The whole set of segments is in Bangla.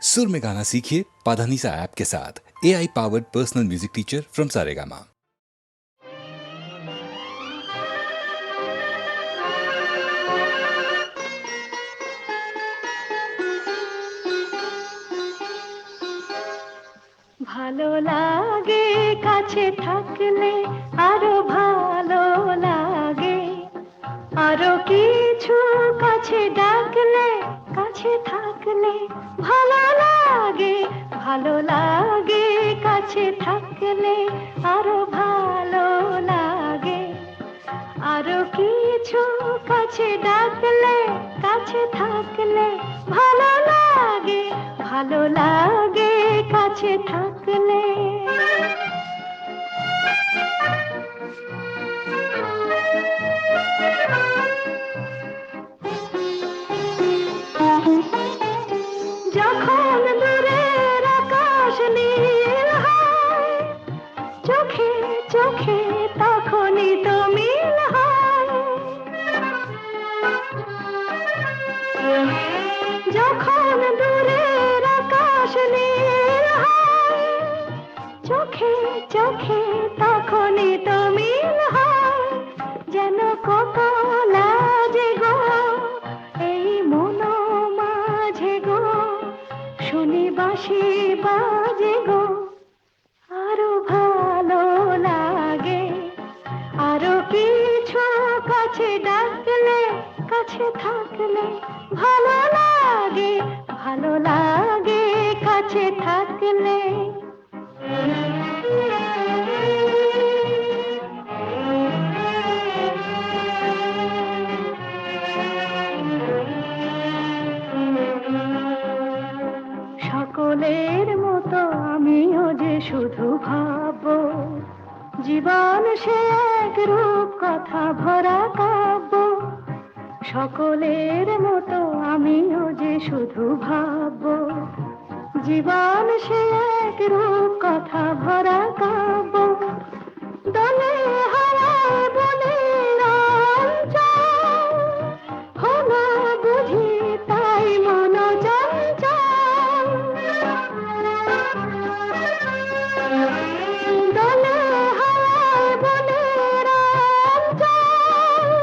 सुर में गाना सीखिए पाधानीसा ऐप के साथ। AI powered personal music teacher from Saregama. ভালো লাগে কাছে থাকলে আরো ভালো লাগে, আরো কিছু কাছে ডাকলে কাছে থাকলে ভালো লাগে, ভালো লাগে কাছে থাকলে আরো ভালো লাগে, আরো কিছু কাছে ডাকলে কাছে থাকলে ভালো লাগে, ভালো লাগে কাছে থাকলে। যখন দূরের আকাশ নীল হয়, চোখে চোখে তখনই তো মিল হয়। যখন দূরের আকাশ নীল হয়, চোখে চোখে তখনই তো মিল হয়। যেন কত লাজে গো এই মন মাঝে গো, শুনি বাঁশি বাজে গো, আরো ভালো লাগে, আরো কিছু কাছে ডাকলে কাছে থাকলে ভালো লাগে, ভালো লাগে কাছে থাকলে। সকলের মতো আমিও যে শুধু ভাববো, জীবন সে এক রূপ কথা ভরা কাব্য। সকলের মতো আমিও যে শুধু ভাববো, জীবন সে এক রূপ কথা ভরা কাব্য। দলে হারায় বলে অঞ্চল, হলো বুঝি তাই মন চঞ্চল। দলে হারায় বলে অঞ্চল,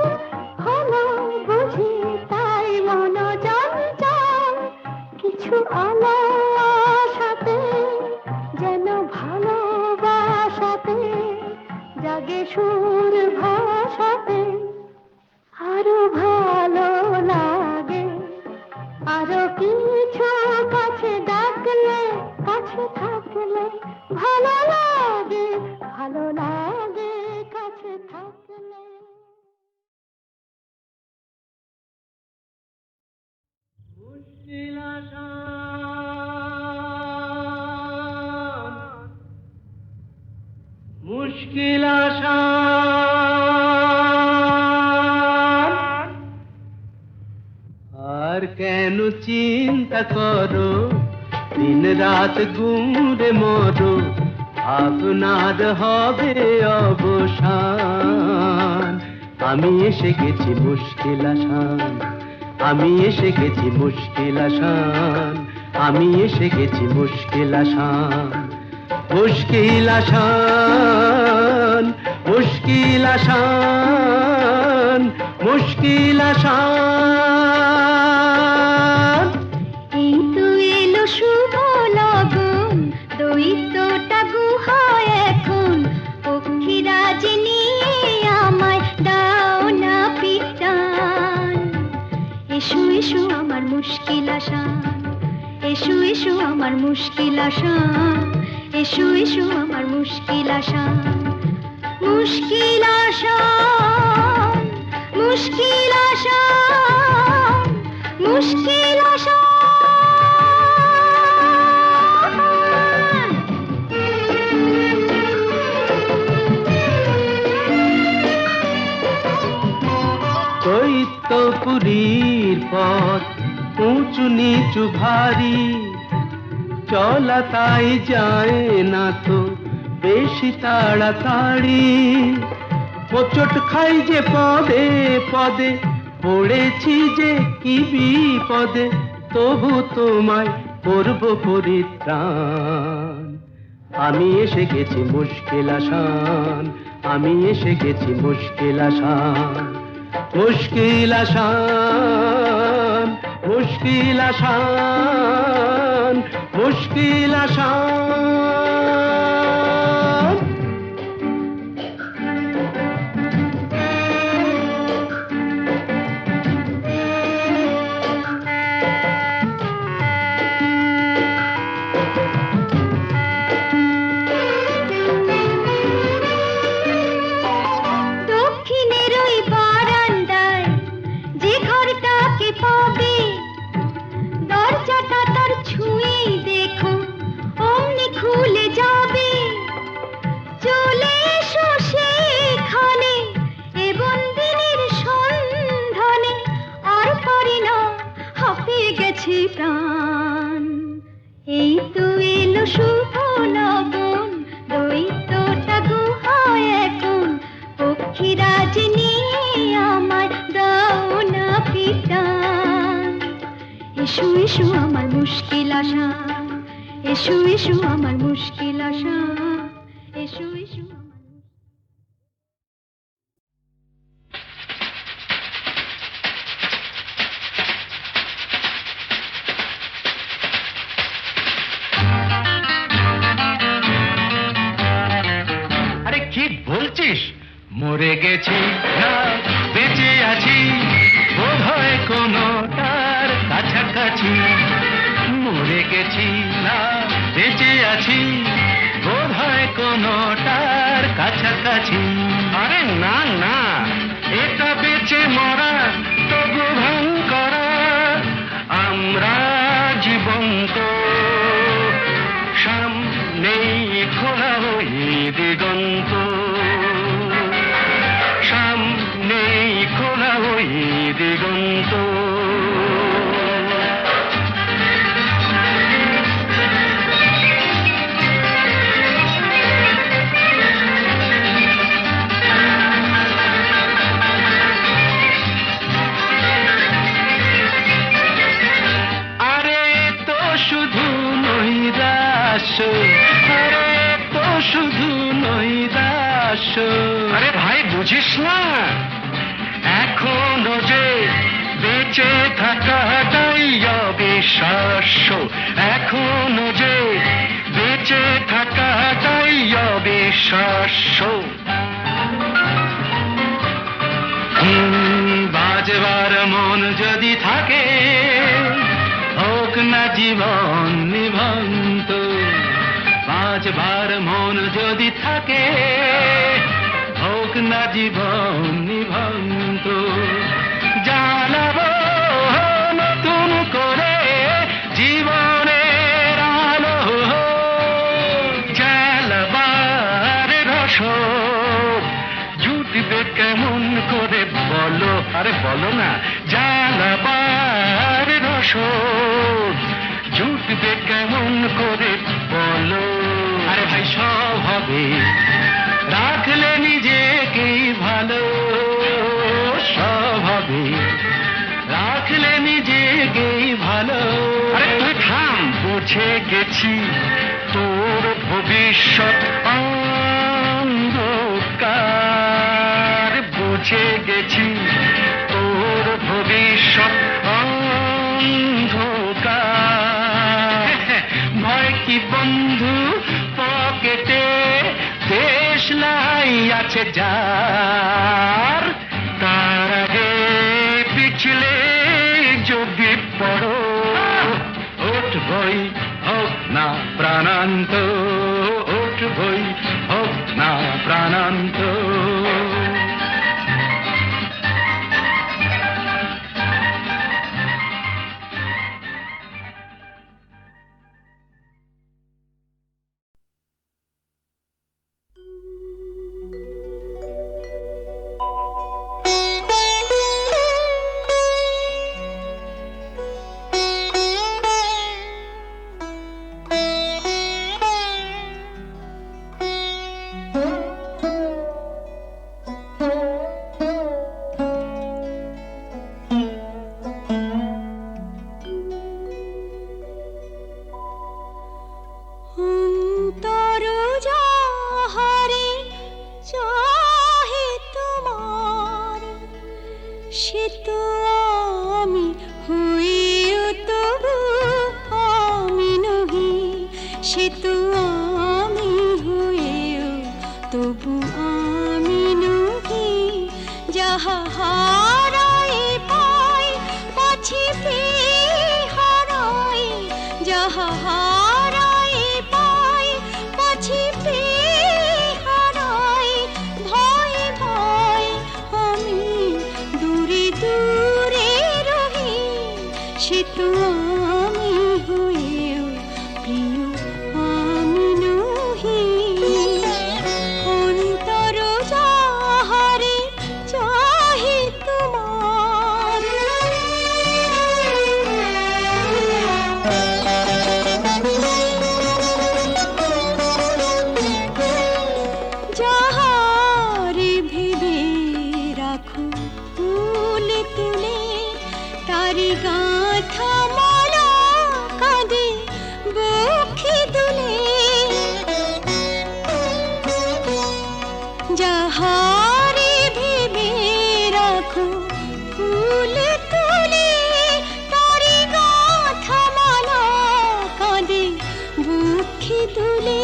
হলো বুঝি তাই মন চঞ্চল। কিছু আলো আশাতে যেন ভালোবাসাতে জাগে সুর ভাষাতে, আরো ভালো লাগে, আরো কিছু কাছে ডাকলে কাছে থাকলে ভালো লাগে, ভালো লাগে কাছে থাকলে। মুশকিল আসান, মুশকিল আসান। আর কেন চিন্তা করো, দিন রাত ঘুরে মরো, আপনার হবে অবসান। আমি এসে গেছি মুশকিল আসান, আমি এসে গেছি মুশকিল আসান, আমি এসে গেছি মুশকিল আসান। মুশকিল আসান, মুশকিল আসান, মুশকিল আসান। এই তো এলো শুভ লগন, দৈত্যটা গুহায় এখন, পক্ষীরাজ নিয়ে আমায় দাও না পিটান। এসো এসো আমার মুশকিল আসান, এসো এসো আমার মুশকিল আসান, এসো এসো আমার মুশকিল আসান। মুশকিল আসান, মুশকিল আসান, মুশকিল আসান। দৈত্যপুরীর পথ উঁচু নিচু ভারী, চলা তাই যায় না তো বেশি তাড়াতাড়ি। হোঁচট খাই যে পদে পদে, পড়েছি যে কি বিপদে, তবু তোমায় করব পরিত্রাণ। আমি এসে গেছি মুশকিল আসান, আমি এসে গেছি মুশকিল আসান, মুশকিল আসান, মুশকিল আসান, মুশকিল আসান। দক্ষিণের ওই বারান্দায় যে ঘরটাকে পাবে, দরজাটা তার ছুঁয়েই দেখো অমনি খুলে যাবে। চলে এসো সেখানে এ বন্দিনীর সন্ধানে, আর পারি না হাঁপিয়ে গেছে প্রাণ। এই তো এলো শুভ লগন, দৈত্যটা গুহায় এখন, পক্ষীরাজ নিয়ে আমায় দাও না পিটান। এসো এসো আমার মুশকিল আশা, এসো এসো আমার মুশকিল আশা, এসো এসো আমার। আরে কি বলছিস? মরে গেছি না বেঁচে আছি, বোধ হয় কোনোটার কাছাকাছি। মরে গেছি না বেঁচে আছি, বোধ হয় কোনোটার কাছাকাছি। আরে না না, এটা বেঁচে মরা তবু ভাঙ করা, আমরা জীবন্ত সামনেই খোলা ওই দিগন্ত, সামনেই খোলা ওই দিগন্ত। আরে তো শুধু নৈরাশ, আরে তো শুধু নৈরাশ। আরে ভাই বুঝিস না, এখনো যে বেঁচে থাকাটাই অবিশ্বাস্য, এখনো যে বেঁচে থাকাটাই অবিশ্বাস্য। বাজবার মন যদি থাকে, হোক না জীবন নিভন্ত। বাজবার মন যদি থাকে, হোক না জীবন নিভন্ত। জানাবো নতুন করে জীবনের আলো, জ্বালাবার রসদ জুটবে কেমন করে বলো? আরে বলো না, জ্বালাবার রসদ জুটবে কেমন করে বলো? আরে ভাই সব হবে, রাখলে নিজেকেই ভালো, সব হবে, রাখলে নিজেকেই ভালো। আরে তুই থাম, বুঝে গেছি তোর ভবিষ্যৎ অন্ধকার, বুঝে গেছি তোর ভবিষ্যৎ অন্ধকার। ভয় কি বন্ধু পকেটে, দেশলাই আছে যার, তার আগে পিছলে যদি পড়ো, উঠবই হোক না প্রাণান্ত, উঠবই হোক না প্রাণান্ত। সে তো আমি হয়েও তবু আমি নহি, যাহা হারাই পাই পাছি পেয়ে হারাই, যাহা হারাই পাই পাছি পেয়ে হারাই, ভয় ভয় আমি দূরে দূরে রহি, সে তো আমি হয়েও প্রিয় আমি নহি। অন্তর যাহারে চাহে তোমার, যাহারে ভেবে রাখো ফুল তুলে, তারি গাঁথা মালা কাঁদে বক্ষে দুলে, যাহারে ভেবে রাখো ফুল তুলে, তারি গাঁথা মালা কাঁদে বক্ষে দুলে,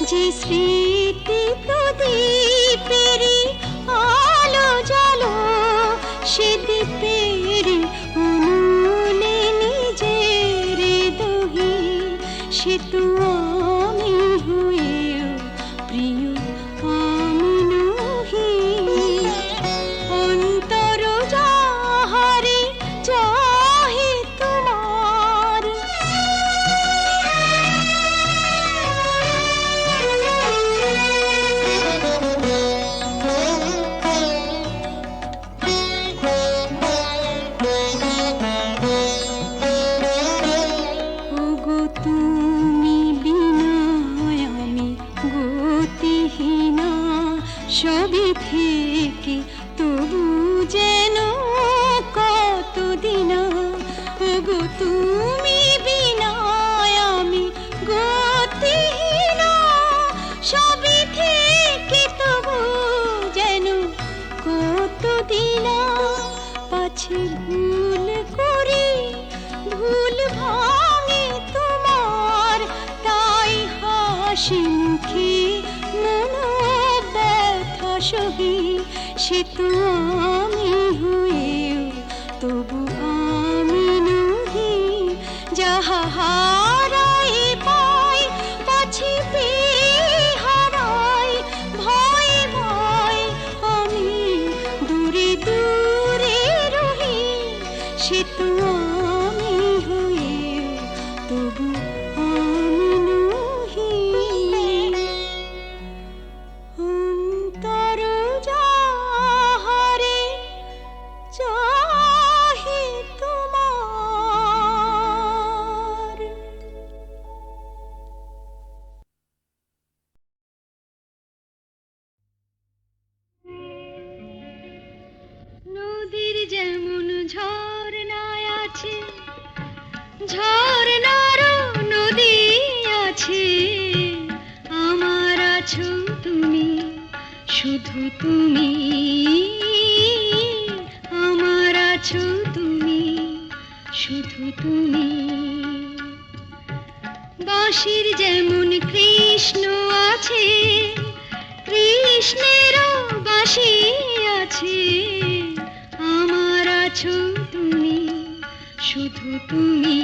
যে স্মৃতি প্রদীপেরি আলো জ্বালো, সে দীপের উনুনে নিজের দহি, সে তো আমি হয়েও প্রিয় আমি নহি। অন্তর যাহারে চাহে তোমার, ওগো তুমি বিনা আমি গতিহীনা, সবই থেকে তবু যেন কতদিন, ওগো তুমি বিনা আমি গতিহীনা, সবই থেকে তবু যেন কতদিন, পাছে ভুল করি ভুল ভাঙে তোমার, তাই হাসি মুখে মন ব্যথা সহি, সে তো আমি হয়েও তবু আমি নহি, যাহা হারাই পাই পাছি পেয়ে হারাই, ভয় ভয় আমি দূরে দূরে রহি, সে তো আমি হয়েও তবু আমি নহি। অন্তর যাহারে চাহে তোমার। নদীর যেমন ঝর্ণায় আছে, ঝর্ণারও নদী আছে, আমার আছো তুমি, শুধু তুমি, আমার আছো তুমি, শুধু তুমি। বাঁশির যেমন কৃষ্ণ আছে, কৃষ্ণেরও বাঁশি আছে, আমার আছো তুমি, শুধু তুমি,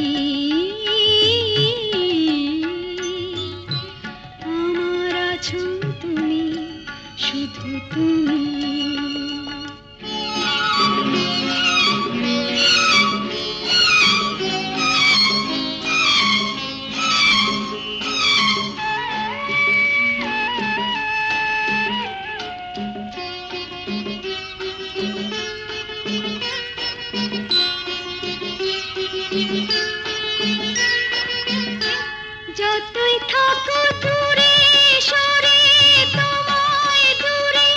আমার আছো তুমি, শুধু তুমি। যতই থাকো দূরে সরে, তোমায় দূরে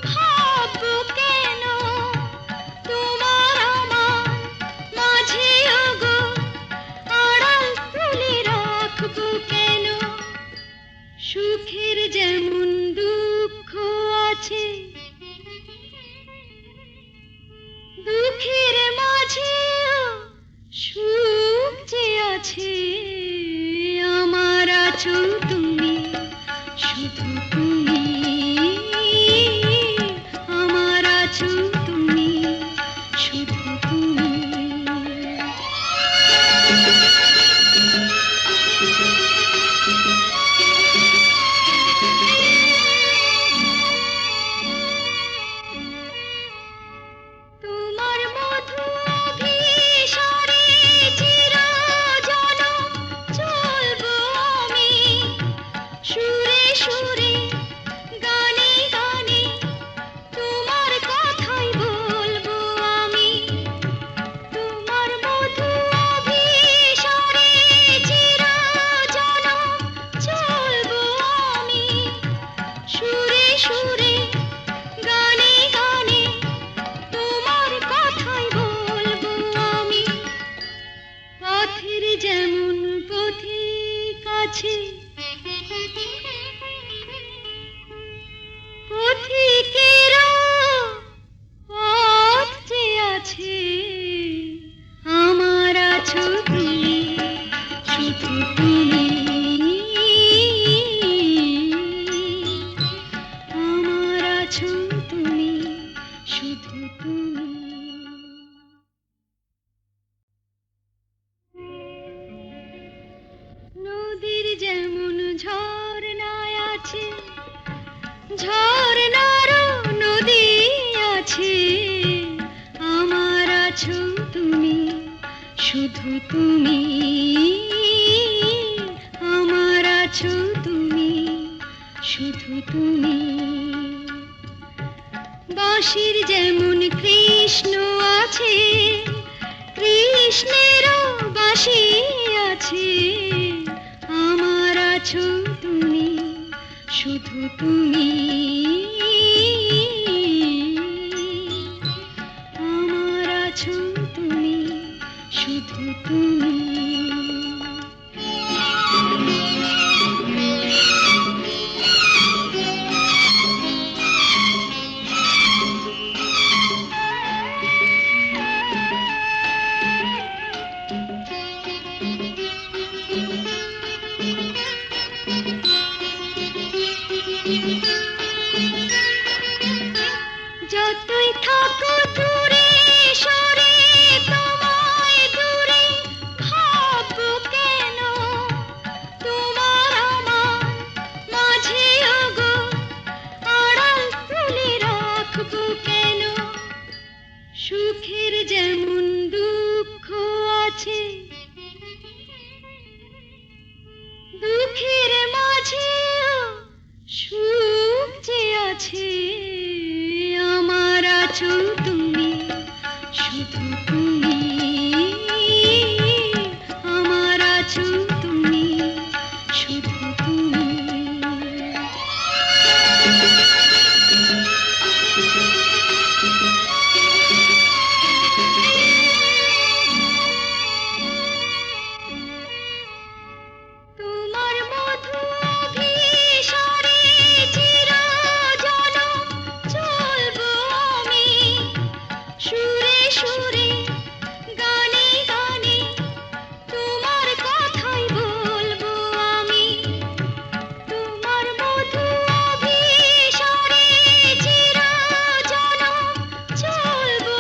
ভাববো কেন, তোমার আমার মাঝে ওগো আড়াল তুলে রাখবো কেন। সুখের যেমন দুঃখ আছে, দুঃখের মাঝেও সুখ যে আছে, আমার আছো তুমি, শুধু তুমি আমার আছো তুমি, শুধু তুমি। তোমার মধু অভিসারে চিরজনম চলবো আমি, সুরে সুরে গানে গানে তোমার কথাই বলবো আমি। তোমার মধু অভিসারে চিরজনম চলবো আমি, সুরে সুরে গানে গানে তোমার কথাই বলবো আমি। পথের যেমন পথিক আছে, পথিকেরও পথ যে আছে, আমার আছো তুমি, শুধু তুমি আমার আছো তুমি, শুধু তুমি। নদীর যেমন ঝর্ণায় আছে, ঝর্ণারও নদী আছে, আমার আছো তুমি, শুধু তুমি আমার আছো তুমি, শুধু তুমি। বাঁশির যেমন কৃষ্ণ আছে, কৃষ্ণেরও বাঁশি আছে, আমার আছো তুমি, শুধু তুমি আমার আছো তুমি, শুধু তুমি। যতই থাকো দূরে সরে, তোমায় দূরে ভাববো কেন, তোমার আমার মাঝে ওগো আড়াল তুলে রাখবো কেন। সুখের যেমন দুঃখ আছে, দুঃখের মাঝেও সুখ যে আছে, আমার আছো তুমি, শুধু তুমি আমার আছো তুমি, শুধু তুমি। তোমার মধু অভিসারে চিরজনম চলবো আমি, সুরে সুরে গানে গানে তোমার কথাই বলবো আমি। তোমার মধু অভিসারে চিরজনম চলবো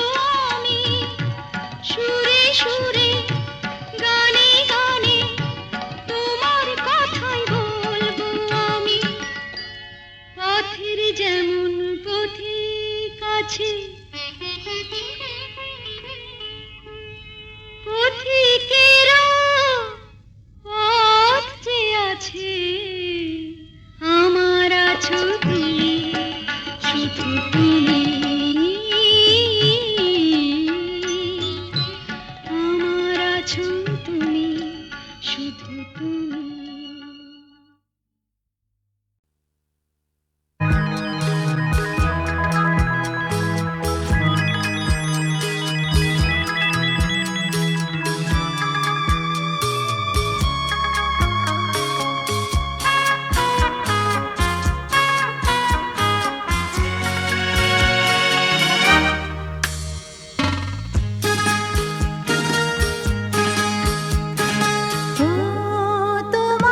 আমি, সুরে সুরে গানে গানে তোমার কথাই বলবো আমি। পথের যেমন পথিক আছে, পথিকেরও পথ যে আছে, আমার আছো তুমি, শুধু তুমি আমার আছো তুমি, শুধু তুমি। ও তোমার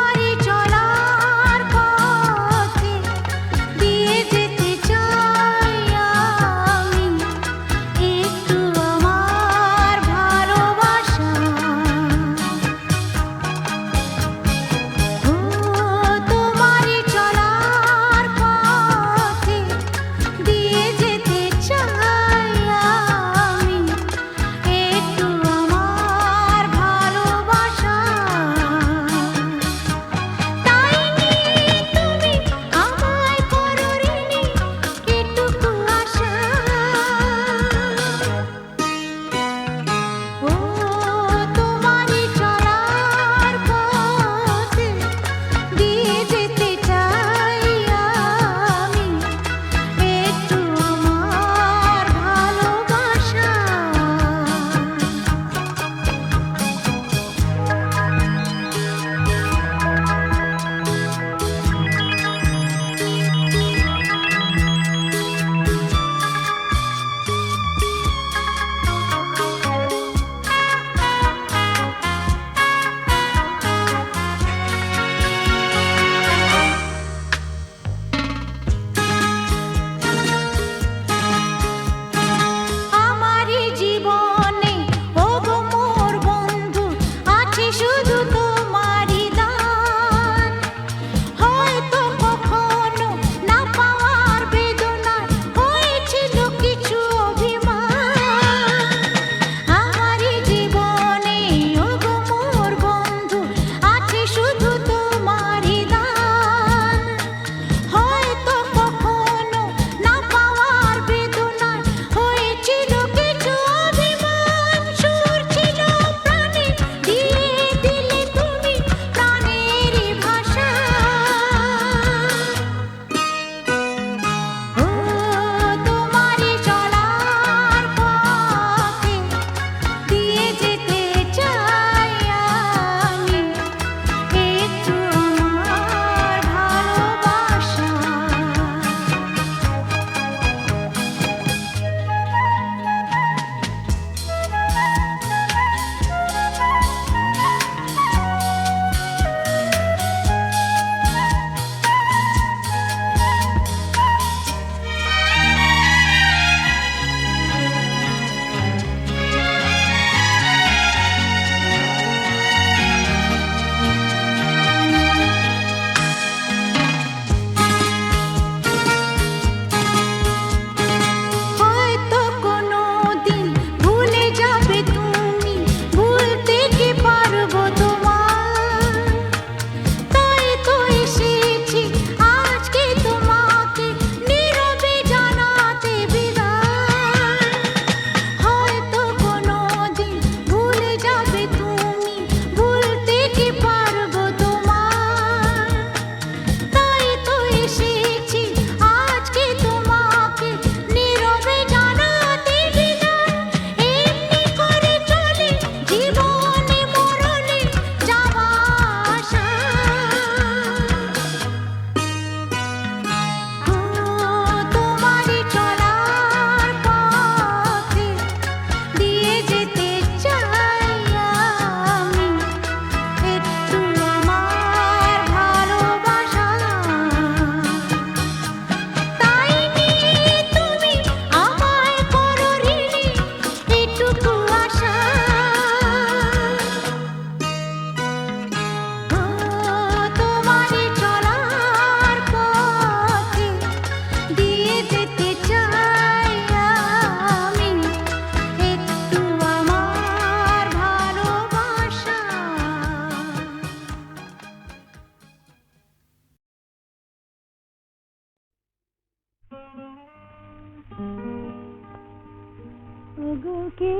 ওগো কে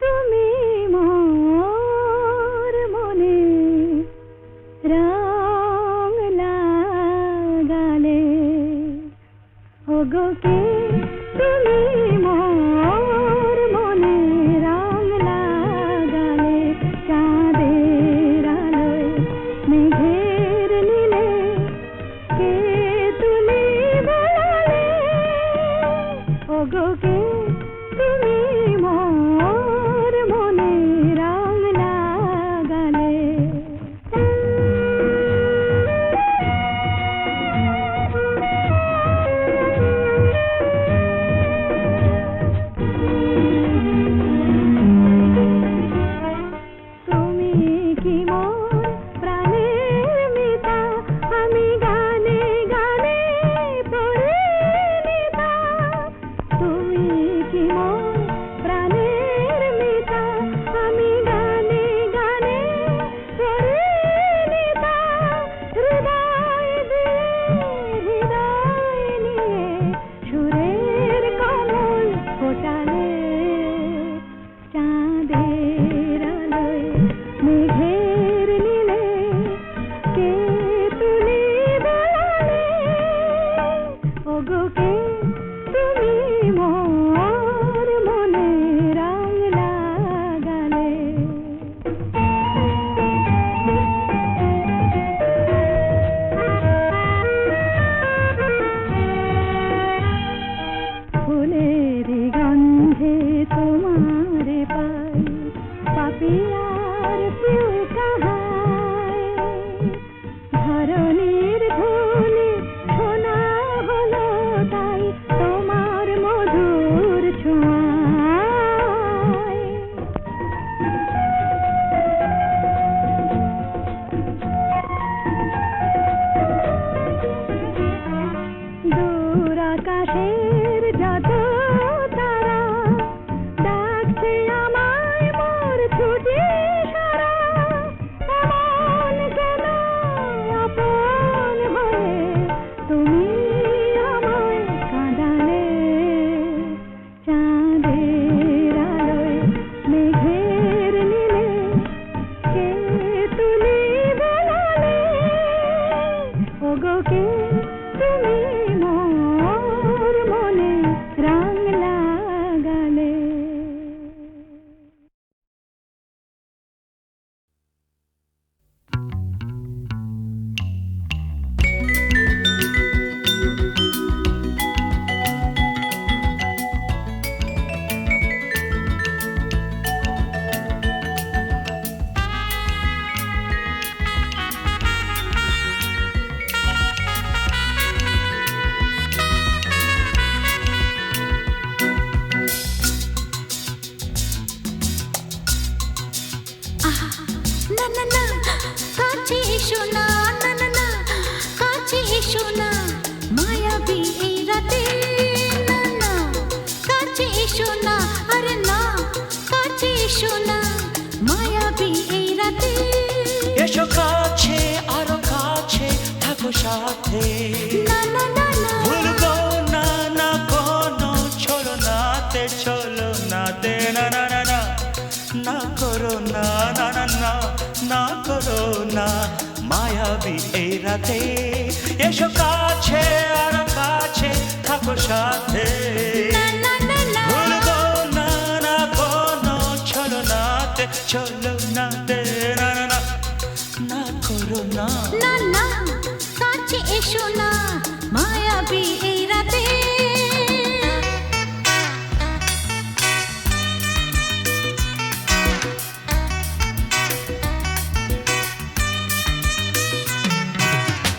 তুমি মোর মনে রং লাগালে ওগো কে তুমি মোর মনে রং লাগালে চাঁদের আলোয় মেঘের নীলে কে তুলি বলালে ওগো কে তুমি মোর মনে রং লাগালে তুমি কি মোর প্রাণের মিতা আমি গানে গানে পরিণীতা তুমি কি মোর প্রাণের মিতা আমি গানে গানে পরিণীতা হৃদয় দিয়ে হৃদয় নিয়ে সুরের কমল ফোটালে চাঁদের আলোয় মেঘের নীলে কে তুলি বলালে ওগো কে তুমি মোর মনে রং লাগালে ফুলের গন্ধে তোমার পাই পাপিয়ার প্রিয় কাহায় ধরণীর ধুলি শোনা হলো তাই তোমার মধুর ছোঁয়ায় দূর আকাশের যত তারা ডাকছে আমায় মোর ছুটি সারা এমন কেন আপন হয়ে তুমি আমায় কাঁদালে চাঁদের আলোয় মেঘের নীলে কে তুলি বলালে ওগো কে তুমি মোর মনে রং লাগালে না না না কাছে এসো না না না না কাছে এসো না মায়াবী এই রাতে না না কাছে এসো না আরে না কাছে এসো না মায়াবী এই রাতে এসো কাছে আরো কাছে থাকো সাথে না না না না ভুলবো না না কোনো চলো নাতে না না না না না করো না না না না না করো না মায়াবী এই রাতে এসো কাছে আরো কাছে থাকো সাথে না না না না ভুলবো না না কোনো চলো নাতে না না না না করো না না না কাছে এসো না মায়াবী এই রাতে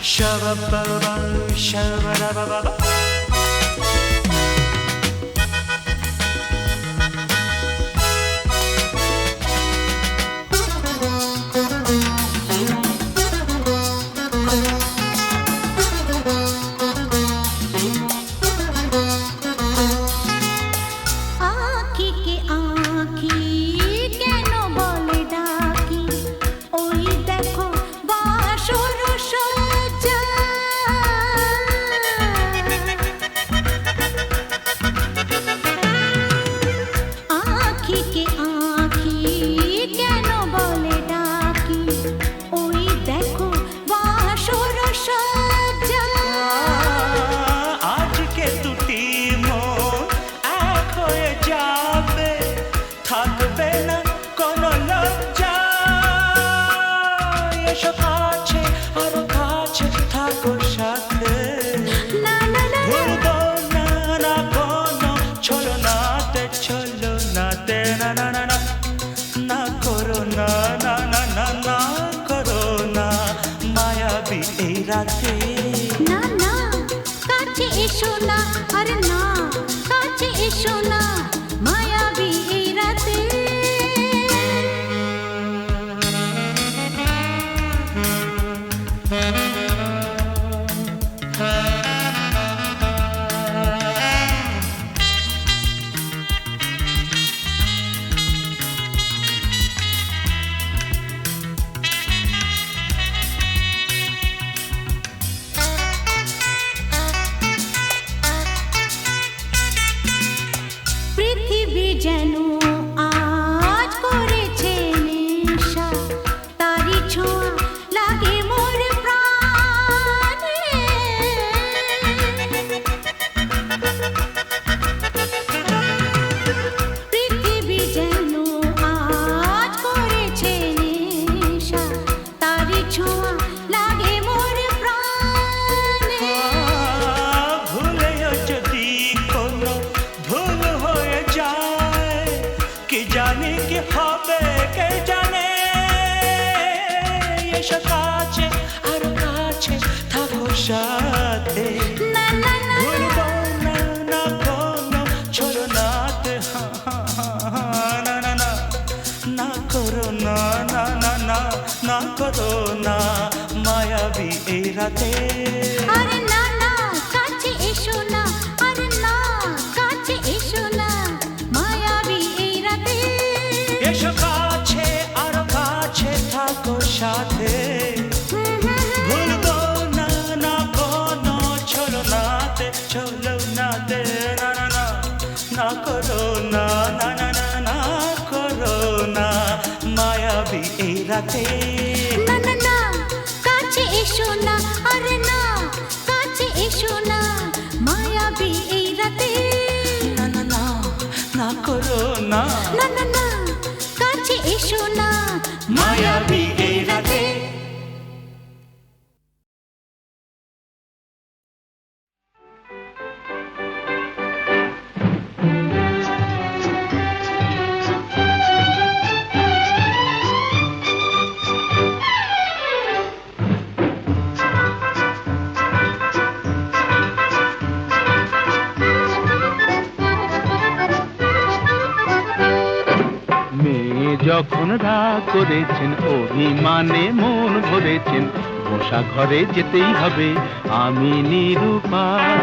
Shabba-ba-ba, shabba-da-ba-ba-ba. आँखी के आँखी কেন বলে ডাকি ওই দেখো বাসর সজ্জা এসো কাছে আরো কাছে থাকো সাথে না না না ভুলবো না না কোনো ছলনাতে ছলনাতে না না না না না করো না না না না না করো না মায়াবী এই রাতে না না কাছে এসো না আরে না কাছে এসো না মায়াবী এই রাতে পৃথিবী যেন আজ করেছে নেশা তারি ছোঁয়া লাগে মোর প্রাণে পৃথিবী যেন আজ করেছে নেশা তারি ছোঁয়া লাগে মোর প্রাণে ভুলেও যদি কোনো ভুল হয়ে যায় কি জানি কি হবে কে জানে এসো কাছে আর কাছে থাকো সাথে না না না ভুলবো না না কোনো ছলনাতে না না না না করো না না না না না করো না মায়াবী এই রাতে আরে না না কাছে এসো না আরে না কাছে এসো না মায়াবী এই রাতে এসো কাছে আরো কাছে থাকো সাথে ভুলবো না না কোনো ছলনাতে ছলনাতে না না না না করো না না না না না করো না মায়াবী এই রাতে না না না কাছে এসো না আরে না কাছে এসো না মায়াবী এই রাতে না না না না করো না না না না কাছে এসো না মায়াবী এই রাতে মেয়ে যখন রাগ করেছেন অভিমানে মন ভরেছেন বসা ঘরে যেতেই হবে আমি নিরুপায়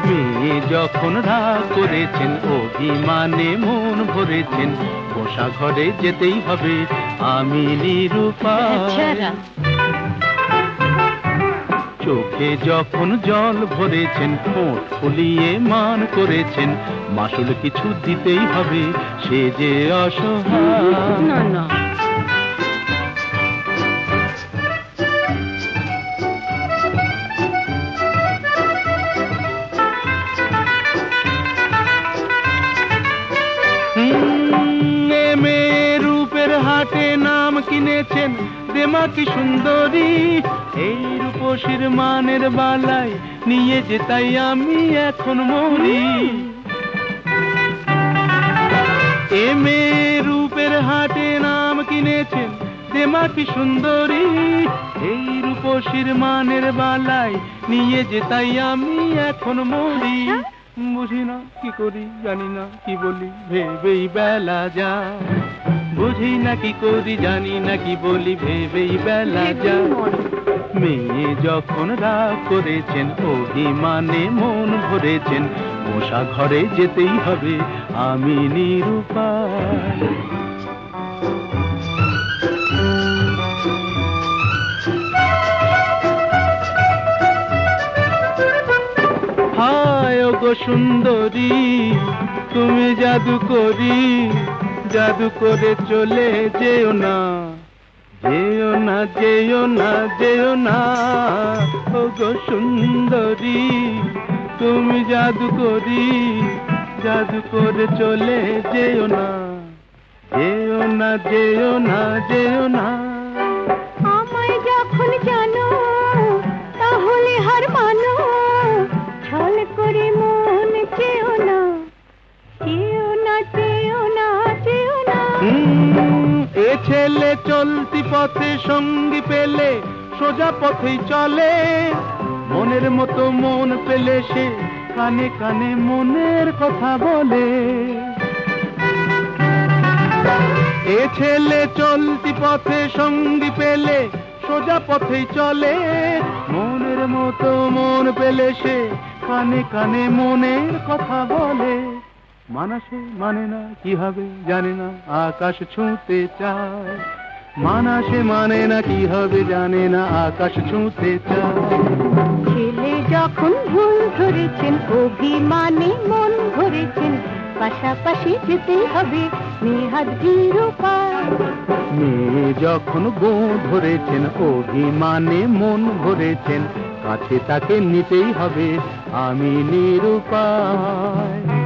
মেয়ে যখন রাগ করেছেন অভিমানে মন ভরেছেন বসা ঘরে যেতেই হবে আমি নিরুপায় চোখে যখন জল ভরেছেন ঠোঁট ফুলিয়ে মান করেছেন মাসুল কিছু দিতেই হবে সে যে অসহায় না না এ মেয়ে রূপের হাটে নাম কিনেছেন দেমা কি সুন্দরী এই রূপসীর মানের বালায় নিয়ে যে তাই আমি এখন মরি এ মেয়ে রূপের হাটে নাম কিনেছেন দেমা কি সুন্দরী এই রূপসীর মানের বালায় নিয়ে যে তাই আমি এখন মরি বুঝি না কি করি জানি না কি বলি ভেবেই বেলা যায় বুঝি না কি করি জানি না কি বলি ভেবেই বেলা যায় মেয়ে যখন রাগ করেছেন অভিমানে মন ভরেছেন বসা ঘরে যেতেই হবে আমি নিরুপায় হায় ওগো সুন্দরী তুমি জাদু করি জাদু করে চলে যেও না যেও না যেও না যেও না ওগো সুন্দরী তুমি জাদু করি জাদু করে চলে যেও না যেও না যেও না যেও না আমায় যা চলতি পথে সঙ্গী পেলে সোজা পথেই চলে, মনের মতো মন পেলে সে কানে কানে মনের কথা বলে। এ ছেলে চলতি পথে সঙ্গী পেলে সোজা পথেই চলে, মনের মতো মন পেলে সে কানে কানে মনের কথা বলে। মানাসে মানে না কি হবে জানে না, আকাশ ছুঁতে চায়। মানাসে মানে না কি হবে জানে না, আকাশ ছুঁতে চায়। ছেলে যখন ভুল ধরেছেন, অভিমানে মন ভরেছেন, পাশাপাশি যেতেই হবে নেহাত নিরুপায়। মেয়ে যখন বউ ধরেছেন, অভিমানে মন ভরেছেন, কাছে তাকে নিতেই হবে আমি নিরুপায়।